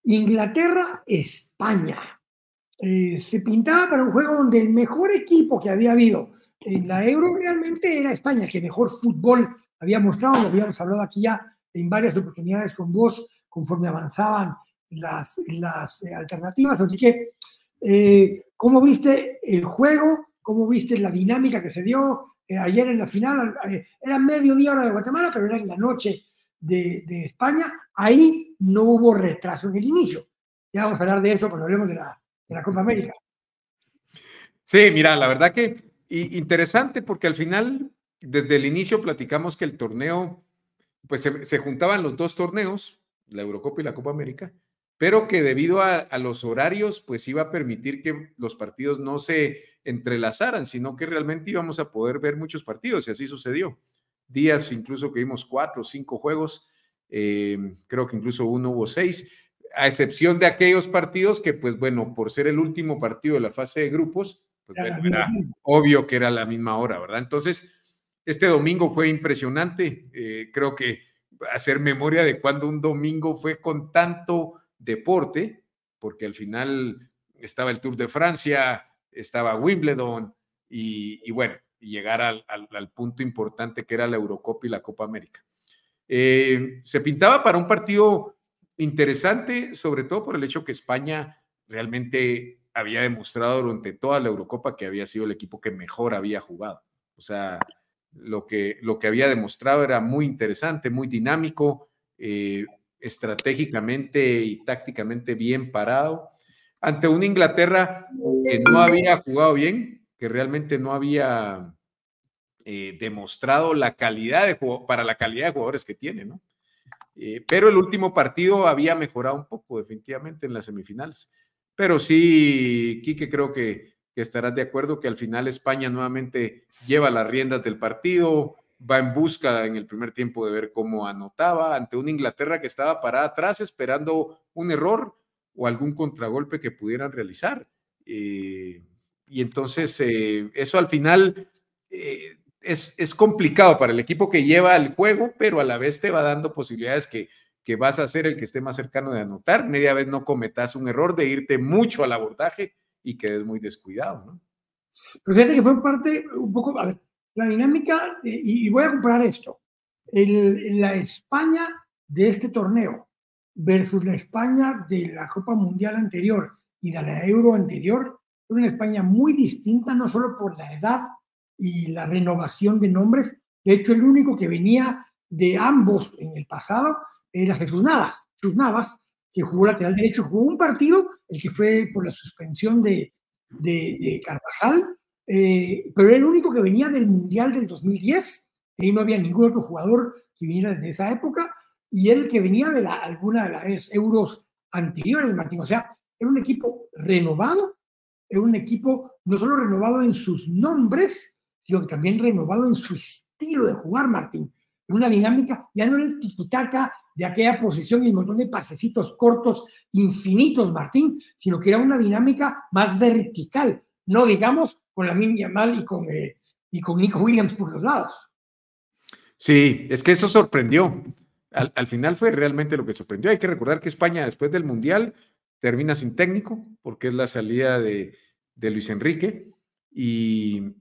Inglaterra-España. Se pintaba para un juego donde el mejor equipo que había habido en la Euro realmente era España, que mejor fútbol había mostrado. Lo habíamos hablado aquí ya en varias oportunidades con vos, conforme avanzaban las alternativas. Así que, ¿cómo viste el juego? ¿Cómo viste la dinámica que se dio ayer en la final? Era mediodía hora de Guatemala, pero era en la noche de España. Ahí no hubo retraso en el inicio. Ya vamos a hablar de eso cuando hablemos de la Copa América. Sí, mira, la verdad que interesante porque al final, desde el inicio platicamos que el torneo, pues se juntaban los dos torneos, la Eurocopa y la Copa América, pero que debido a los horarios, pues iba a permitir que los partidos no se entrelazaran, sino que realmente íbamos a poder ver muchos partidos, y así sucedió. Días incluso que vimos 4 o 5 juegos, creo que incluso uno hubo 6, a excepción de aquellos partidos que, pues bueno, por ser el último partido de la fase de grupos, pues bueno, era obvio que era la misma hora, ¿verdad? Entonces, este domingo fue impresionante, creo que hacer memoria de cuando un domingo fue con tanto deporte, porque al final estaba el Tour de Francia, estaba Wimbledon y bueno, y llegar al punto importante que era la Eurocopa y la Copa América. Se pintaba para un partido interesante, sobre todo por el hecho que España realmente había demostrado durante toda la Eurocopa que había sido el equipo que mejor había jugado. O sea, lo que había demostrado era muy interesante, muy dinámico, estratégicamente y tácticamente bien parado, ante una Inglaterra que no había jugado bien, que realmente no había demostrado la calidad para la calidad de jugadores que tiene, ¿no? Pero el último partido había mejorado un poco, definitivamente, en las semifinales. Pero sí, Quique, creo que estarás de acuerdo que al final España nuevamente lleva las riendas del partido, va en busca en el primer tiempo de ver cómo anotaba ante una Inglaterra que estaba parada atrás esperando un error o algún contragolpe que pudieran realizar. Y entonces eso al final es complicado para el equipo que lleva el juego, pero a la vez te va dando posibilidades que vas a ser el que esté más cercano de anotar. Media vez no cometas un error de irte mucho al abordaje y quedes muy descuidado, ¿no? Pero fíjate que fue parte un poco, a ver, la dinámica, y voy a comparar esto, la España de este torneo versus la España de la Copa Mundial anterior y de la Euro anterior, fue una España muy distinta, no solo por la edad y la renovación de nombres. De hecho, el único que venía de ambos en el pasado era Jesús Navas. Jesús Navas, que jugó lateral derecho, jugó un partido, el que fue por la suspensión de Carvajal, pero era el único que venía del Mundial del 2010. Ahí no había ningún otro jugador que viniera desde esa época, y él que venía de alguna de las euros anteriores, Martín. O sea, era un equipo renovado, era un equipo no solo renovado en sus nombres, sino que también renovado en su estilo de jugar, Martín. En una dinámica, ya no era el tiki-taka de aquella posición y un montón de pasecitos cortos infinitos, Martín, sino que era una dinámica más vertical, no digamos con Lamine Yamal y con Nico Williams por los lados. Sí, es que eso sorprendió. Al final fue realmente lo que sorprendió. Hay que recordar que España después del Mundial termina sin técnico porque es la salida de Luis Enrique y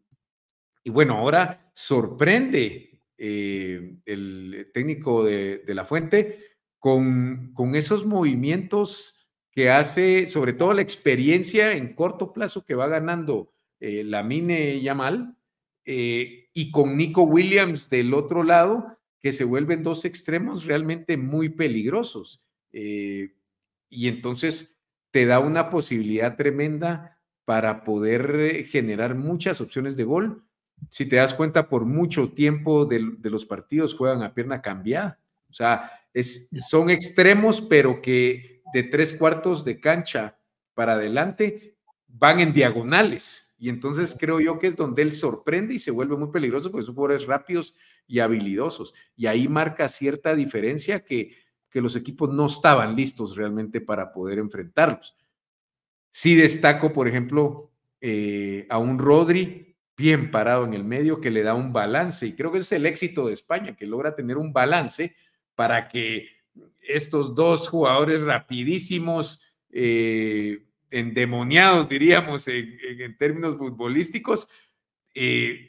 bueno, ahora sorprende el técnico de La Fuente con esos movimientos que hace, sobre todo la experiencia en corto plazo que va ganando Lamine Yamal, y con Nico Williams del otro lado, que se vuelven dos extremos realmente muy peligrosos. Y entonces te da una posibilidad tremenda para poder generar muchas opciones de gol. Si te das cuenta, por mucho tiempo de los partidos juegan a pierna cambiada. O sea, son extremos, pero que de 3/4 de cancha para adelante van en diagonales. Y entonces creo yo que es donde él sorprende y se vuelve muy peligroso porque son jugadores rápidos y habilidosos. Y ahí marca cierta diferencia que los equipos no estaban listos realmente para poder enfrentarlos. Sí destaco, por ejemplo, a un Rodri bien parado en el medio que le da un balance, y creo que ese es el éxito de España, que logra tener un balance para que estos dos jugadores rapidísimos, endemoniados, diríamos, en términos futbolísticos,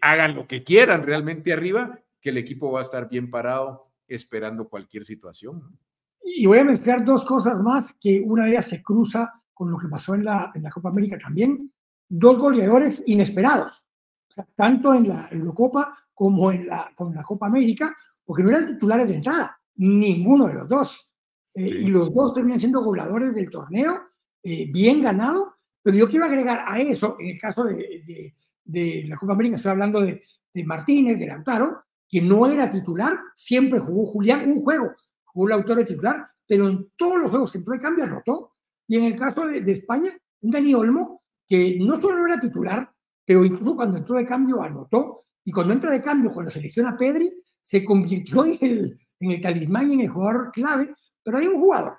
hagan lo que quieran realmente arriba, que el equipo va a estar bien parado esperando cualquier situación. Y voy a mezclar dos cosas más, que una de ellas se cruza con lo que pasó en la Copa América también. Dos goleadores inesperados, o sea, tanto en la Eurocopa como con la Copa América, porque no eran titulares de entrada, ninguno de los dos. Sí. Y los dos terminan siendo goleadores del torneo, bien ganado, pero yo quiero agregar a eso, en el caso de la Copa América, estoy hablando de Martínez, de Lautaro, que no era titular, siempre jugó Julián un juego, jugó Lautaro de titular, pero en todos los juegos que entró de cambio anotó. Y en el caso de España, un Dani Olmo, que no solo era titular, pero incluso cuando entró de cambio anotó, y cuando entra de cambio, cuando selecciona Pedri, se convirtió en el talismán y en el jugador clave. Pero hay un jugador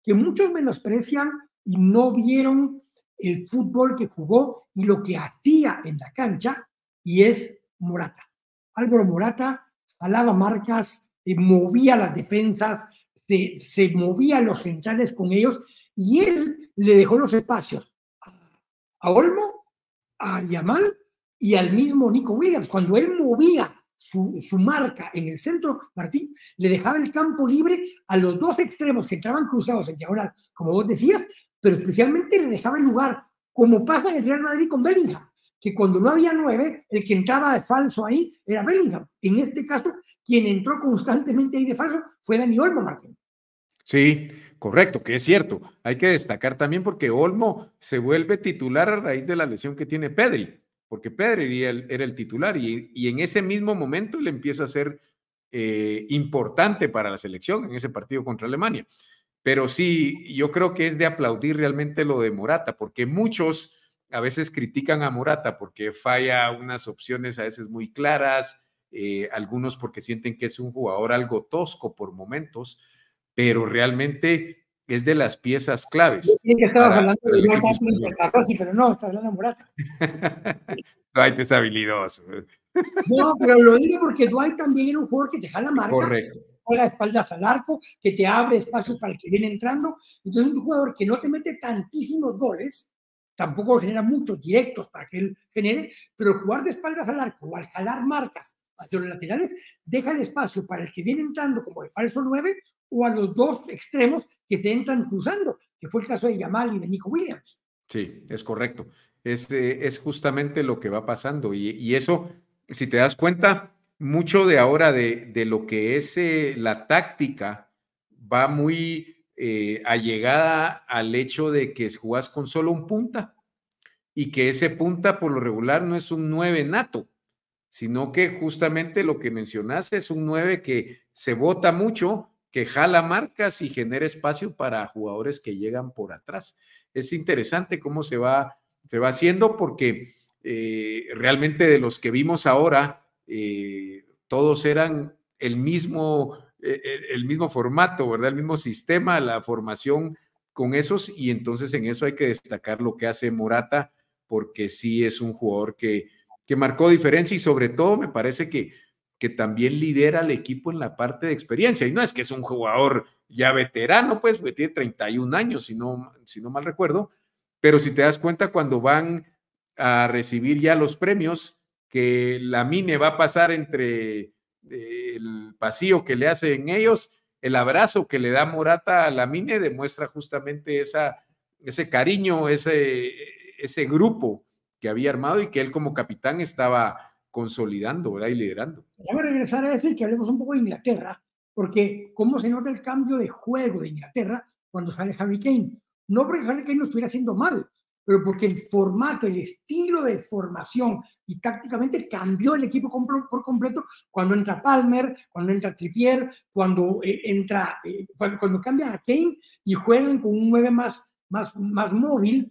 que muchos menosprecian y no vieron el fútbol que jugó y lo que hacía en la cancha, y es Morata. Álvaro Morata jalaba marcas, movía las defensas, se movía los centrales con ellos, y él le dejó los espacios a Olmo, a Yamal y al mismo Nico Williams. Cuando él movía su marca en el centro, Martín le dejaba el campo libre a los dos extremos que entraban cruzados en diagonal, como vos decías, pero especialmente le dejaba el lugar, como pasa en el Real Madrid con Bellingham, que cuando no había 9, el que entraba de falso ahí era Bellingham. En este caso, quien entró constantemente ahí de falso fue Dani Olmo, Martín. Sí, correcto, que es cierto. Hay que destacar también porque Olmo se vuelve titular a raíz de la lesión que tiene Pedri, porque Pedri era el titular y en ese mismo momento le empieza a ser importante para la selección en ese partido contra Alemania. Pero sí, yo creo que es de aplaudir realmente lo de Morata, porque muchos a veces critican a Morata porque falla unas opciones a veces muy claras, algunos porque sienten que es un jugador algo tosco por momentos, pero realmente es de las piezas claves. Sí, que estabas hablando de Rossi, pero no, estás hablando de Morata. Dwight es habilidoso. No, pero lo digo porque Dwight también era un jugador que te jala marca. Correcto. Juega espaldas al arco, que te abre espacios para el que viene entrando. Entonces, un jugador que no te mete tantísimos goles, tampoco genera muchos directos para que él genere, pero jugar de espaldas al arco o al jalar marcas hacia los laterales, deja el espacio para el que viene entrando como de falso 9 o a los dos extremos que se entran cruzando, que fue el caso de Yamal y de Nico Williams. Sí, es correcto. Es justamente lo que va pasando y eso, si te das cuenta, mucho de ahora de lo que es la táctica va muy allegada al hecho de que jugás con solo un punta y que ese punta por lo regular no es un 9 nato, sino que justamente lo que mencionaste es un 9 que se bota mucho, que jala marcas y genera espacio para jugadores que llegan por atrás. Es interesante cómo se va haciendo porque realmente de los que vimos ahora, todos eran el mismo formato, ¿verdad? El mismo sistema, la formación con esos, y entonces en eso hay que destacar lo que hace Morata, porque sí es un jugador que marcó diferencia y sobre todo me parece que también lidera al equipo en la parte de experiencia. Y no es que es un jugador ya veterano, pues, porque tiene 31 años, si no mal recuerdo, pero si te das cuenta, cuando van a recibir ya los premios, que Lamine va a pasar entre el pasillo que le hacen ellos, el abrazo que le da Morata a Lamine demuestra justamente ese cariño, ese grupo que había armado y que él como capitán estaba consolidando, ¿verdad? Y liderando. Vamos a regresar a eso y que hablemos un poco de Inglaterra, porque cómo se nota el cambio de juego de Inglaterra cuando sale Harry Kane. No porque Harry Kane lo estuviera haciendo mal, pero porque el formato, el estilo de formación y tácticamente cambió el equipo por completo cuando entra Palmer, cuando entra Trippier, cuando cambia a Kane y juegan con un 9 más móvil,